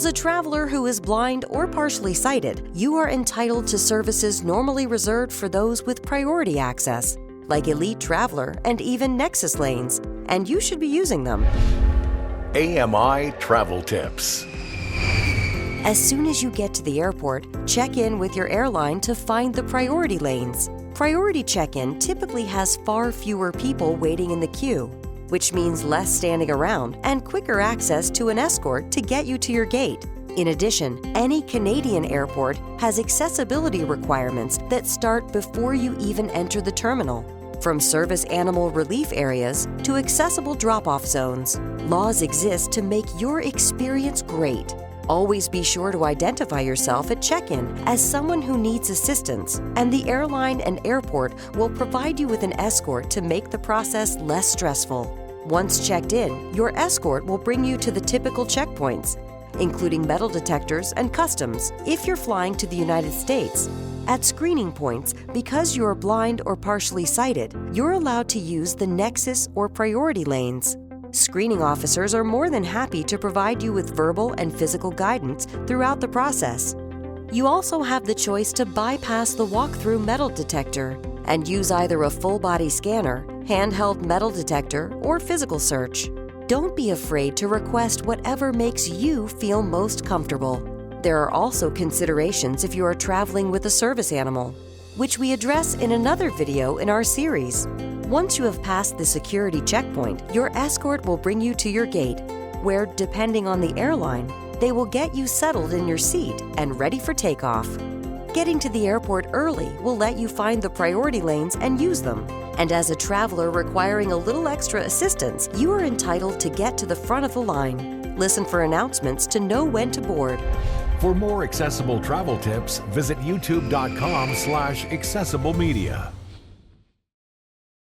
As a traveler who is blind or partially sighted, you are entitled to services normally reserved for those with priority access, like Elite Traveler and even Nexus lanes, and you should be using them. AMI Travel Tips. As soon as you get to the airport, check in with your airline to find the priority lanes. Priority check-in typically has far fewer people waiting in the queue, which means less standing around and quicker access to an escort to get you to your gate. In addition, any Canadian airport has accessibility requirements that start before you even enter the terminal. From service animal relief areas to accessible drop-off zones, laws exist to make your experience great. Always be sure to identify yourself at check-in as someone who needs assistance, and the airline and airport will provide you with an escort to make the process less stressful. Once checked in, your escort will bring you to the typical checkpoints, including metal detectors and customs if you're flying to the United States. At screening points, because you're blind or partially sighted, you're allowed to use the Nexus or priority lanes. Screening officers are more than happy to provide you with verbal and physical guidance throughout the process. You also have the choice to bypass the walk-through metal detector and use either a full-body scanner, handheld metal detector, or physical search. Don't be afraid to request whatever makes you feel most comfortable. There are also considerations if you are traveling with a service animal, which we address in another video in our series. Once you have passed the security checkpoint, your escort will bring you to your gate, where, depending on the airline, they will get you settled in your seat and ready for takeoff. Getting to the airport early will let you find the priority lanes and use them. And as a traveler requiring a little extra assistance, you are entitled to get to the front of the line. Listen for announcements to know when to board. For more accessible travel tips, visit youtube.com/accessiblemedia.